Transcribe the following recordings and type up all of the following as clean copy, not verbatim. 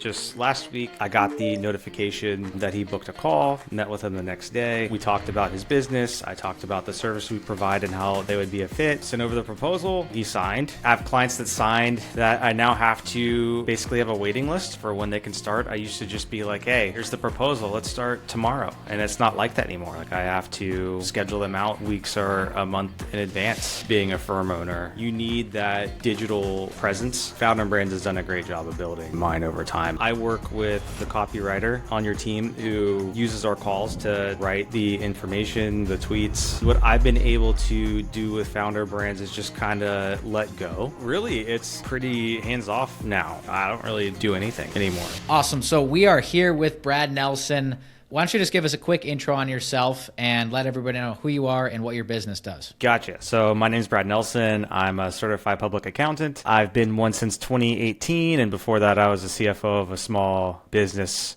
just last week, I got the notification that he booked a call, met with him the next day. We talked about his business. I talked about the service we provide and how they would be a fit. Sent over the proposal. He signed. I have clients that signed that I now have to basically have a waiting list for when they can start. I used to just be like, hey, here's the proposal. Let's start tomorrow. And it's not like that anymore. Like I have to schedule them out weeks or a month in advance. Being a firm owner, you need that digital presence. FounderBrands has done a great job of building mine over time. I work with the copywriter on your team who uses our calls to write the information, the tweets. What I've been able to do with FounderBrands is just kind of let go. Really, it's pretty hands-off now. I don't really do anything anymore. Awesome. So we are here with Brad Nelson. Why don't you just give us a quick intro on yourself and let everybody know who you are and what your business does? Gotcha. So my name is Brad Nelson. I'm a certified public accountant. I've been one since 2018. And before that, I was a CFO of a small business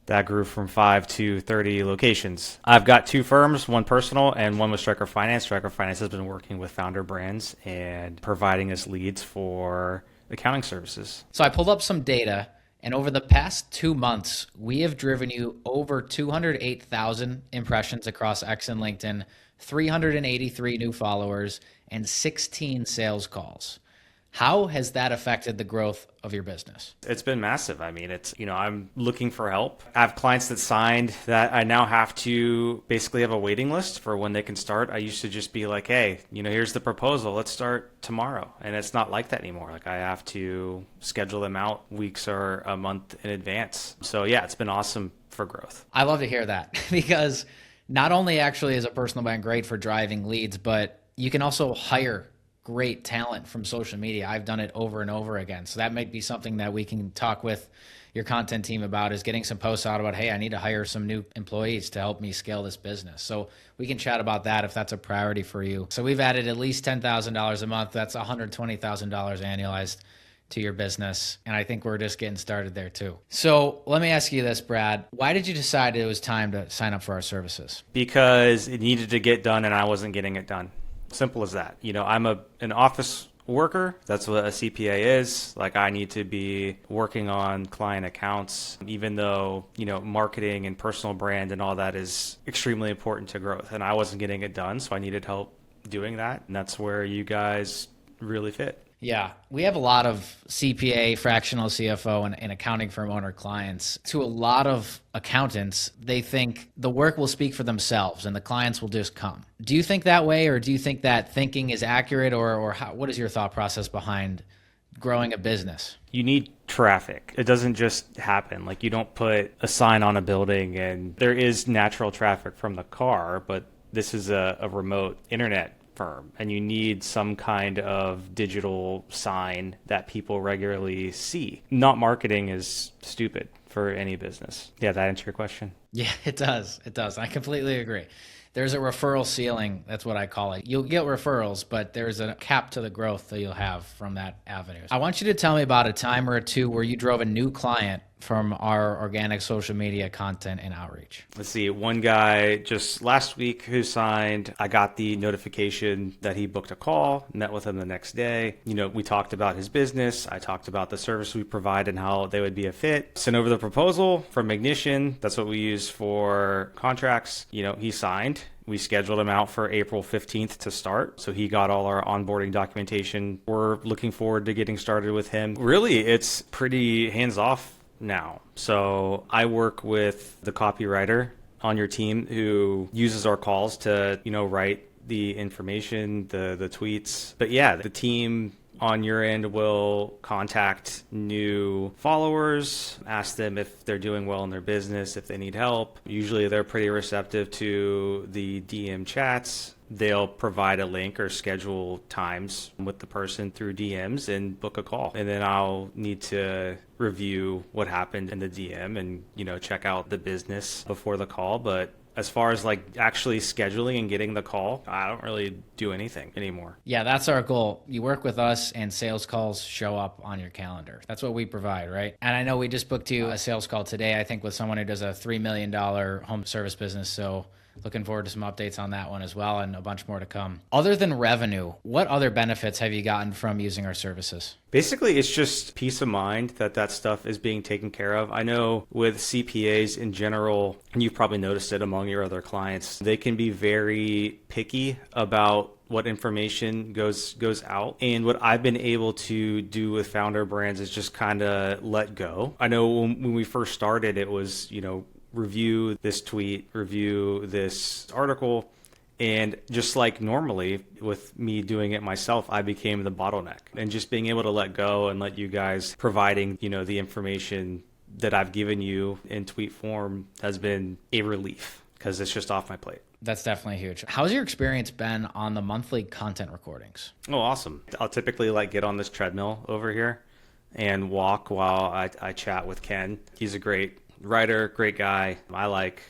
that grew from 5 to 30 locations. I've got two firms, one personal and one with Striker Finance. Striker Finance has been working with FounderBrands and providing us leads for accounting services. So I pulled up some data. And over the past 2 months, we have driven you over 208,000 impressions across X and LinkedIn, 383 new followers, and 16 sales calls. How has that affected the growth of your business? It's been massive. I mean, I'm looking for help. I have clients that signed that I now have to basically have a waiting list for when they can start. I used to just be like, hey, here's the proposal. Let's start tomorrow. And it's not like that anymore. Like I have to schedule them out weeks or a month in advance. So yeah, it's been awesome for growth. I love to hear that because not only actually is a personal brand great for driving leads, but you can also hire great talent from social media. I've done it over and over again. So that might be something that we can talk with your content team about, is getting some posts out about, hey, I need to hire some new employees to help me scale this business. So we can chat about that if that's a priority for you. So we've added at least $10,000 a month. That's $120,000 annualized to your business. And I think we're just getting started there too. So let me ask you this, Brad. Why did you decide it was time to sign up for our services? Because it needed to get done and I wasn't getting it done. Simple as that. I'm an office worker. That's what a CPA is. Like I need to be working on client accounts, even though, marketing and personal brand and all that is extremely important to growth. And I wasn't getting it done. So I needed help doing that. And that's where you guys really fit. Yeah, we have a lot of CPA, fractional CFO, and accounting firm owner clients. To a lot of accountants, they think the work will speak for themselves and the clients will just come. Do you think that way, or do you think that thinking is accurate, or what is your thought process behind growing a business? You need traffic. It doesn't just happen. Like you don't put a sign on a building and there is natural traffic from the car, but this is a remote internet firm and you need some kind of digital sign that people regularly see. Not marketing is stupid for any business. Yeah, that answer your question? Yeah, it does. It does. I completely agree. There's a referral ceiling. That's what I call it. You'll get referrals, but there's a cap to the growth that you'll have from that avenue. I want you to tell me about a time or two where you drove a new client from our organic social media content and outreach. Let's see. One guy just last week who signed, I got the notification that he booked a call, met with him the next day. We talked about his business. I talked about the service we provide and how they would be a fit. Sent over the proposal from Ignition. That's what we use for contracts. He signed. We scheduled him out for April 15th to start. So he got all our onboarding documentation. We're looking forward to getting started with him. Really, it's pretty hands-off now. So I work with the copywriter on your team who uses our calls to, write the information, the tweets. But yeah, the team on your end will contact new followers, ask them if they're doing well in their business, if they need help. Usually they're pretty receptive to the DM chats. They'll provide a link or schedule times with the person through DMs and book a call. And then I'll need to review what happened in the DM and, check out the business before the call. But as far as actually scheduling and getting the call, I don't really do anything anymore. Yeah, that's our goal. You work with us and sales calls show up on your calendar. That's what we provide, right? And I know we just booked you a sales call today, I think with someone who does a $3 million home service business. So looking forward to some updates on that one as well, and a bunch more to come. Other than revenue, what other benefits have you gotten from using our services? Basically, it's just peace of mind that that stuff is being taken care of. I know with CPAs in general, and you've probably noticed it among your other clients, they can be very picky about what information goes out. And what I've been able to do with FounderBrands is just kind of let go. I know when we first started, it was, review this tweet, review this article. And just like normally with me doing it myself, I became the bottleneck. And just being able to let go and let you guys providing, the information that I've given you in tweet form has been a relief because it's just off my plate. That's definitely huge. How's your experience been on the monthly content recordings? Oh, awesome. I'll typically get on this treadmill over here and walk while I chat with Ken. He's a great writer, great guy. I like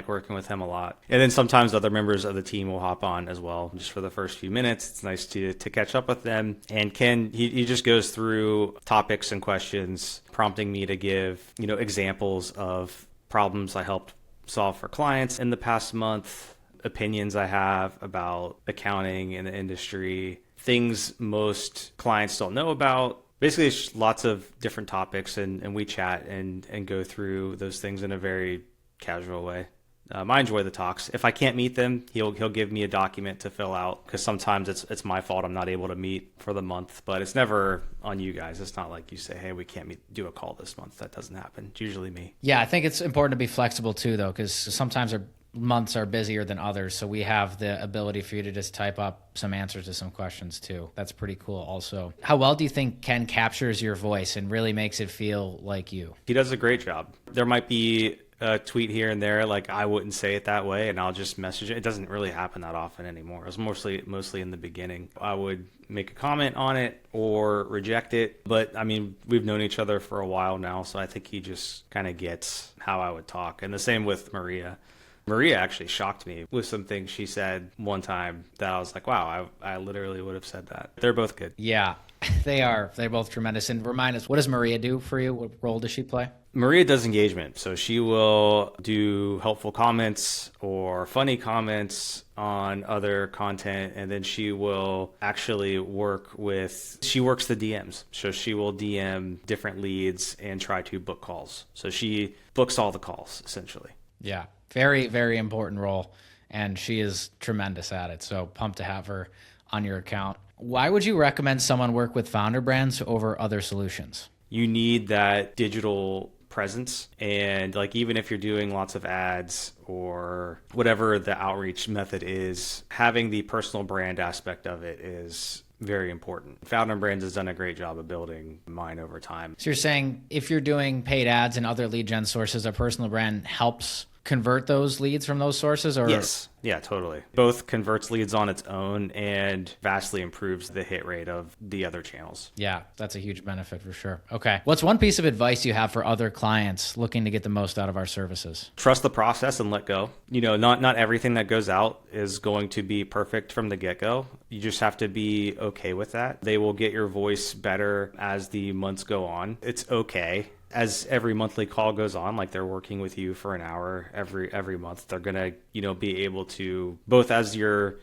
working with him a lot. And then sometimes other members of the team will hop on as well, just for the first few minutes. It's nice to catch up with them. And Ken, he just goes through topics and questions, prompting me to give, examples of problems I helped solve for clients in the past month, opinions I have about accounting in the industry, things most clients don't know about. Basically, it's lots of different topics, and we chat and go through those things in a very casual way. I enjoy the talks. If I can't meet them, he'll give me a document to fill out because sometimes it's my fault I'm not able to meet for the month, but it's never on you guys. It's not like you say, hey, we can't do a call this month. That doesn't happen. It's usually me. Yeah, I think it's important to be flexible too, though, because sometimes our months are busier than others. So we have the ability for you to just type up some answers to some questions too. That's pretty cool also. How well do you think Ken captures your voice and really makes it feel like you? He does a great job. There might be a tweet here and there, I wouldn't say it that way and I'll just message it. It doesn't really happen that often anymore. It was mostly in the beginning. I would make a comment on it or reject it. But I mean, we've known each other for a while now, so I think he just kind of gets how I would talk. And the same with Maria. Maria actually shocked me with some things she said one time that I was like, wow, I literally would have said that. They're both good. Yeah, they are. They're both tremendous. And remind us, what does Maria do for you? What role does she play? Maria does engagement. So she will do helpful comments or funny comments on other content. And then she will actually she works the DMs. So she will DM different leads and try to book calls. So she books all the calls essentially. Yeah. Very, very important role, and she is tremendous at it. So pumped to have her on your account. Why would you recommend someone work with FounderBrands over other solutions? You need that digital presence, and even if you're doing lots of ads or whatever the outreach method is, having the personal brand aspect of it is very important. FounderBrands has done a great job of building mine over time. So you're saying if you're doing paid ads and other lead gen sources, a personal brand helps convert those leads from those sources? Or yes. Yeah, totally. Both converts leads on its own and vastly improves the hit rate of the other channels. Yeah, that's a huge benefit for sure. Okay. What's one piece of advice you have for other clients looking to get the most out of our services? Trust the process and let go. Not everything that goes out is going to be perfect from the get-go. You just have to be okay with that. They will get your voice better as the months go on. It's okay. As every monthly call goes on, they're working with you for an hour every month, they're going to, be able to, both as your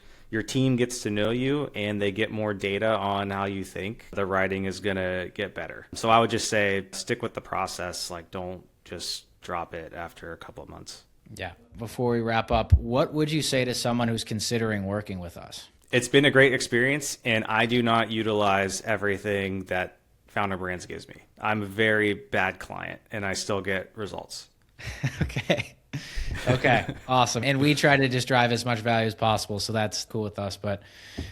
team gets to know you and they get more data on how you think, the writing is going to get better. So I would just say stick with the process. Don't just drop it after a couple of months. Yeah. Before we wrap up, what would you say to someone who's considering working with us? It's been a great experience, and I do not utilize everything that FounderBrands gives me. I'm a very bad client and I still get results. Okay. Awesome. And we try to just drive as much value as possible. So that's cool with us. But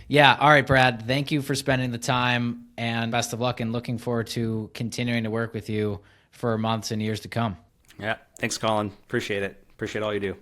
yeah. All right, Brad, thank you for spending the time and best of luck, and looking forward to continuing to work with you for months and years to come. Yeah. Thanks, Colin. Appreciate it. Appreciate all you do.